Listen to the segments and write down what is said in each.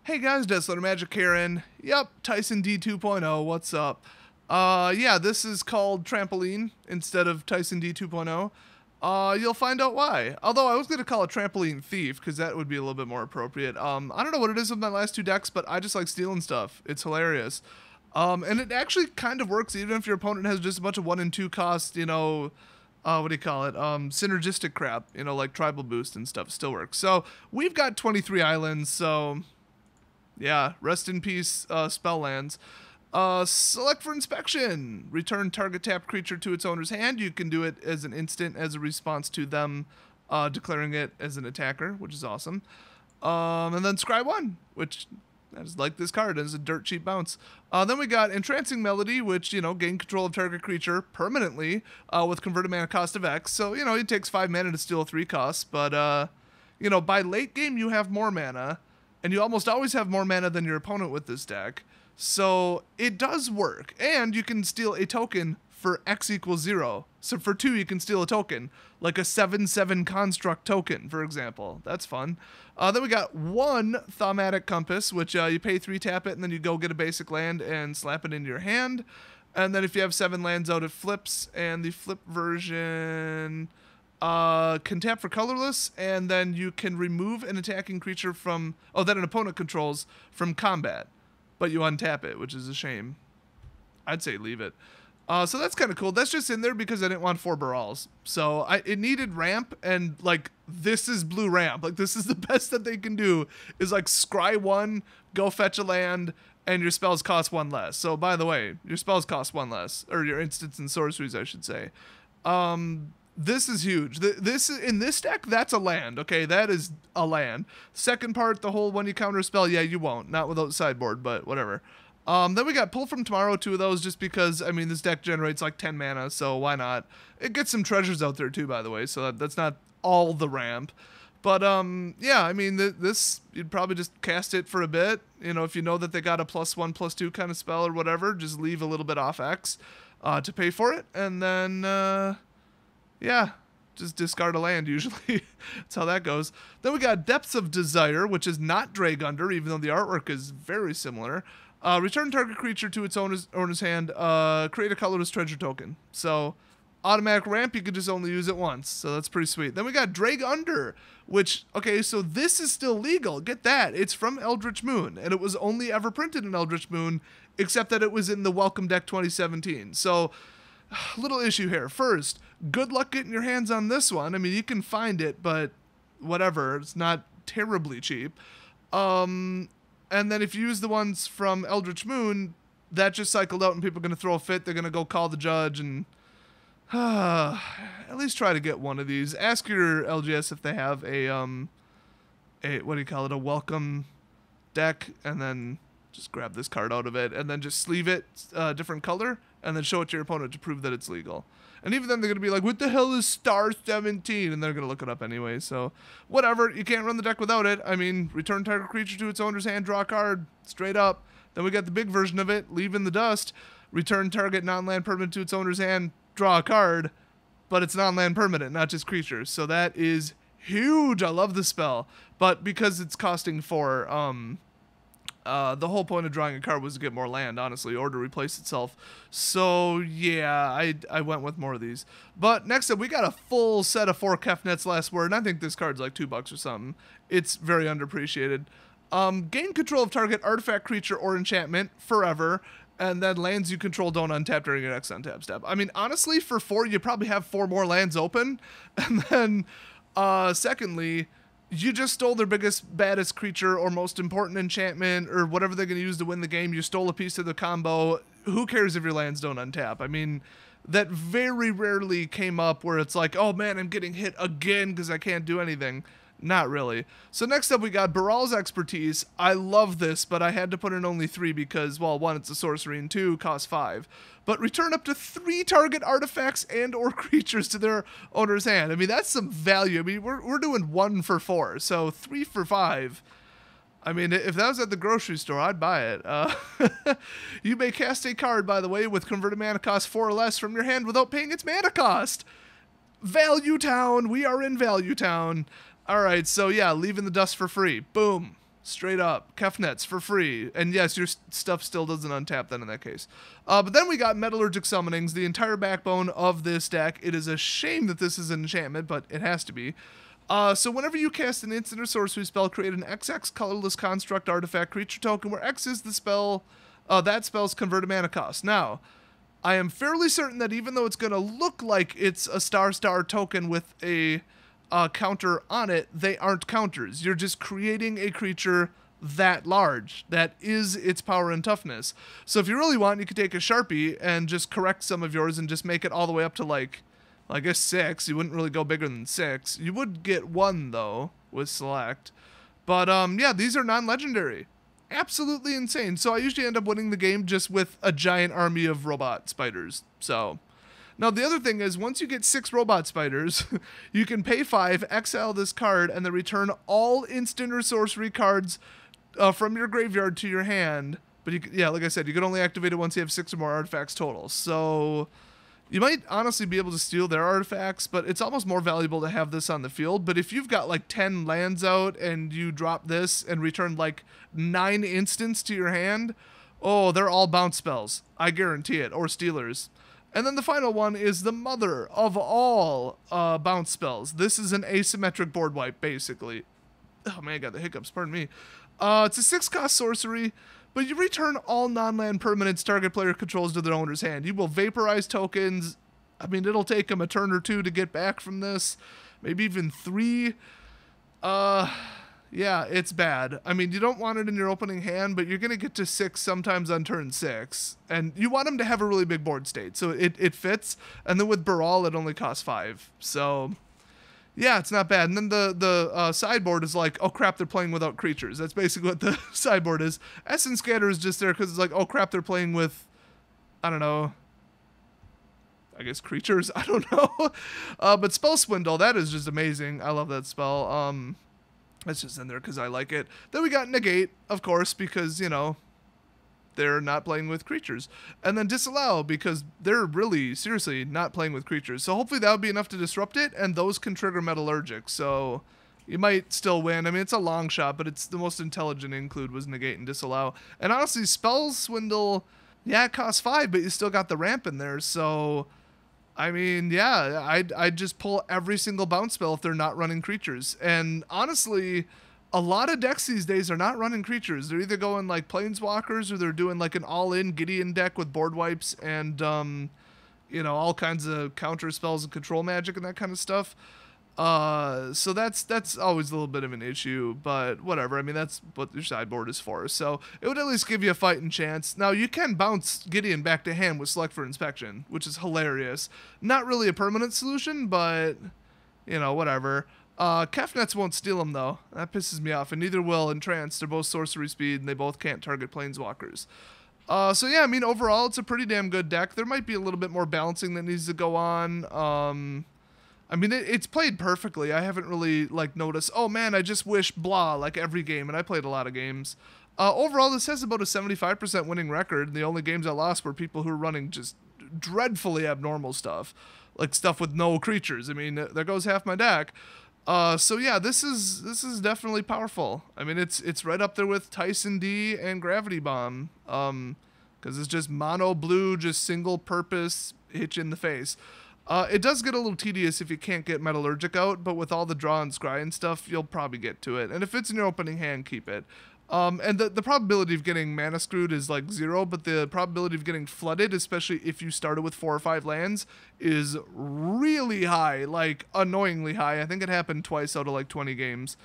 Hey guys, Deathletter Magic here, and yep, Tyson D 2.0, what's up? Yeah, this is called Trampoline instead of Tyson D 2.0. You'll find out why. Although I was going to call it Trampoline Thief, because that would be a little bit more appropriate. I don't know what it is with my last two decks, but I just like stealing stuff. It's hilarious. And it actually kind of works even if your opponent has just a bunch of 1 and 2 cost, what do you call it? Synergistic crap, like Tribal Boost and stuff still works. So we've got 23 islands, so yeah, rest in peace, spell lands. Select for inspection. Return target tapped creature to its owner's hand. You can do it as an instant as a response to them declaring it as an attacker, which is awesome. And then scry 1, which I just like this card. It's a dirt cheap bounce. Then we got Entrancing Melody, which, gain control of target creature permanently with converted mana cost of X. So, it takes 5 mana to steal 3 costs, but, by late game you have more mana. And you almost always have more mana than your opponent with this deck. So it does work. And you can steal a token for X equals 0. So for 2, you can steal a token. Like a 7/7 construct token, for example. That's fun. Then we got 1 Thaumatic Compass, which you pay 3, tap it, and then you go get a basic land and slap it into your hand. And then if you have 7 lands out, it flips. And the flip version can tap for colorless, and then you can remove an attacking creature that an opponent controls from combat, but you untap it, which is a shame. I'd say leave it. So that's kind of cool. That's just in there because I didn't want 4 Barals. So it needed ramp, and this is blue ramp. This is the best that they can do is scry 1, go fetch a land, and your spells cost 1 less. So by the way, your spells cost 1 less, or your instants and sorceries, I should say. This is huge. In this deck, that's a land. Okay, that is a land. Second part, the whole when you counter a spell, yeah, you won't. Not without sideboard, but whatever. Then we got Pull from Tomorrow, 2 of those, just because, this deck generates 10 mana, so why not? It gets some treasures out there too, by the way, so that's not all the ramp. But, yeah, this, you'd probably just cast it for a bit. If you know that they got a +1/+2 kind of spell or whatever, just leave a little bit off X to pay for it, and then, yeah, just discard a land usually. That's how that goes. Then we got Depths of Desire, which is not Dragonder, even though the artwork is very similar. Return target creature to its owner's hand. Create a colorless treasure token. So automatic ramp, you could just only use it once. So that's pretty sweet. Then we got Dragonder, which, okay, so this is still legal. Get that. It's from Eldritch Moon, and it was only ever printed in Eldritch Moon, except that it was in the Welcome Deck 2017. So little issue here. First, good luck getting your hands on this one. You can find it, but whatever. It's not terribly cheap. And then if you use the ones from Eldritch Moon, that just cycled out and people are going to throw a fit. They're going to go call the judge and at least try to get one of these. Ask your LGS if they have a what do you call it? A welcome deck, and then just grab this card out of it and then just sleeve it different color and then show it to your opponent to prove that it's legal. And even then they're going to be like, what the hell is star 17? And they're going to look it up anyway. So whatever. You can't run the deck without it. Return target creature to its owner's hand, draw a card. Straight up. Then we got the big version of it, Leave in the Dust. Return target non-land permanent to its owner's hand, draw a card. But it's non-land permanent, not just creatures. So that is huge. I love the spell. But because it's costing 4, the whole point of drawing a card was to get more land, honestly, or to replace itself. So, yeah, I went with more of these. But next up, we got a full set of 4 Kefnet's Last Word, and I think this card's like $2 or something. It's very underappreciated. Gain control of target artifact, creature, or enchantment forever, and then lands you control don't untap during your next untap step. Honestly, for 4, you probably have 4 more lands open. And then, secondly, you just stole their biggest, baddest creature or most important enchantment or whatever they're going to use to win the game. You stole a piece of the combo. Who cares if your lands don't untap? That very rarely came up where it's like, oh man, I'm getting hit again because I can't do anything. Not really. So next up we got Baral's Expertise. I love this, but I had to put in only 3 because, well, 1, it's a sorcery, and 2, costs 5. But return up to 3 target artifacts and or creatures to their owner's hand. That's some value. We're doing 1 for 4, so 3 for 5. If that was at the grocery store, I'd buy it. You may cast a card, by the way, with converted mana cost 4 or less from your hand without paying its mana cost. Value Town. We are in Value Town. All right, so yeah, Leave in the Dust for free. Boom. Straight up. Kefnets for free. And yes, your stuff still doesn't untap then in that case. But then we got Metallurgic Summonings, the entire backbone of this deck. It is a shame that this is an enchantment, but it has to be. So whenever you cast an instant or sorcery spell, create an XX colorless construct artifact creature token, where X is the spell, that spell's converted mana cost. Now, I am fairly certain that even though it's going to look like it's a star token with a counter on it, they aren't counters. You're just creating a creature that large. That is its power and toughness. So if you really want, you could take a Sharpie and just correct some of yours and just make it all the way up to like, I guess 6. You wouldn't really go bigger than 6. You would get 1 though with select. But yeah, these are non-legendary. Absolutely insane. So I usually end up winning the game just with a giant army of robot spiders. So now the other thing is, once you get 6 robot spiders, you can pay 5, exile this card, and then return all instant or sorcery cards from your graveyard to your hand. But yeah, like I said, you can only activate it once you have 6 or more artifacts total. So you might honestly be able to steal their artifacts, but it's almost more valuable to have this on the field. But if you've got like 10 lands out and you drop this and return like 9 instants to your hand, oh, they're all bounce spells. I guarantee it. Or stealers. And then the final one is the mother of all bounce spells. This is an asymmetric board wipe, basically. Oh man, I got the hiccups, pardon me. It's a 6-cost sorcery, but you return all non-land permanents target player controls to their owner's hand. You will vaporize tokens. I mean, it'll take them a turn or 2 to get back from this. Maybe even 3. Yeah, it's bad. I mean, you don't want it in your opening hand, but you're going to get to 6 sometimes on turn 6. And you want them to have a really big board state, so it fits. And then with Baral, it only costs 5. So, yeah, it's not bad. And then the sideboard is like, oh crap, they're playing without creatures. That's basically what the sideboard is. Essence Scatter is just there because it's like, oh crap, they're playing with, I don't know, I guess creatures? I don't know. But Spell Swindle, that is just amazing. I love that spell. It's just in there because I like it. Then we got Negate, of course, because, you know, they're not playing with creatures. And then Disallow, because they're really, seriously, not playing with creatures. So hopefully that would be enough to disrupt it, and those can trigger Metallurgic. So you might still win. I mean, it's a long shot, but it's the most intelligent include was Negate and Disallow. And honestly, Spell Swindle, yeah, it costs 5, but you still got the ramp in there. So I mean, yeah, I'd just pull every single bounce spell if they're not running creatures. And honestly, a lot of decks these days are not running creatures. They're either going like Planeswalkers or they're doing like an all-in Gideon deck with board wipes and, you know, all kinds of counter spells and control magic and that kind of stuff. So that's always a little bit of an issue, but whatever. I mean, that's what your sideboard is for. So it would at least give you a fighting chance. Now, you can bounce Gideon back to hand with Select for Inspection, which is hilarious. Not really a permanent solution, but, you know, whatever. Kefnets won't steal them, though. That pisses me off, and neither will Entrance. They're both sorcery speed, and they both can't target Planeswalkers. So yeah, I mean, overall, it's a pretty damn good deck. There might be a little bit more balancing that needs to go on. I mean, it's played perfectly. I haven't really, like, noticed, oh, man, I just wish blah, like, every game, and I played a lot of games. Overall, this has about a 75% winning record, and the only games I lost were people who were running just dreadfully abnormal stuff, like stuff with no creatures. I mean, there goes half my deck. So yeah, this is definitely powerful. I mean, it's right up there with Tyson D and Gravity Bomb, because it's just mono blue, just single purpose, hit you in the face. It does get a little tedious if you can't get Metallurgic out, but with all the draw and scry and stuff, you'll probably get to it. And if it's in your opening hand, keep it. And the probability of getting mana screwed is like 0, but the probability of getting flooded, especially if you started with 4 or 5 lands, is really high, like annoyingly high. I think it happened twice out of like 20 games.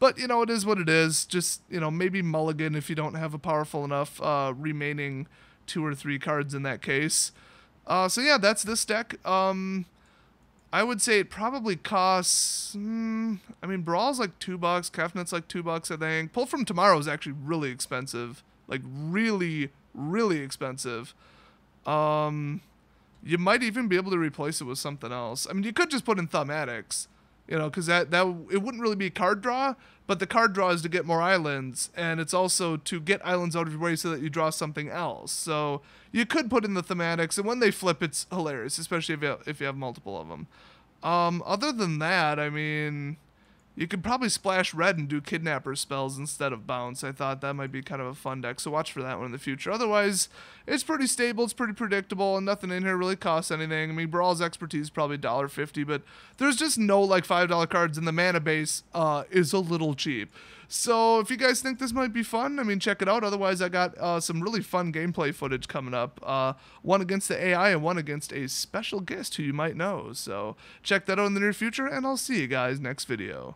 But, you know, it is what it is. Just, you know, maybe mulligan if you don't have a powerful enough remaining 2 or 3 cards in that case. So yeah, that's this deck. I would say it probably costs, I mean, Brawl's like $2, Kefnet's like $2, I think. Pull from Tomorrow is actually really expensive. Like, really, really expensive. You might even be able to replace it with something else. I mean, you could just put in Thumatics, you know, because that it wouldn't really be card draw, but the card draw is to get more islands, and it's also to get islands out of your way so that you draw something else. So you could put in the Thematics, and when they flip, it's hilarious, especially if you have multiple of them. Other than that, I mean, You could probably splash red and do kidnapper spells instead of bounce. I thought that might be kind of a fun deck, so watch for that one in the future. Otherwise, it's pretty stable, it's pretty predictable, and nothing in here really costs anything. I mean, Brawl's expertise is probably $1.50, but there's just no like $5 cards, and the mana base is a little cheap. So if you guys think this might be fun, I mean, check it out. Otherwise, I got some really fun gameplay footage coming up. One against the AI and one against a special guest who you might know. So check that out in the near future, and I'll see you guys next video.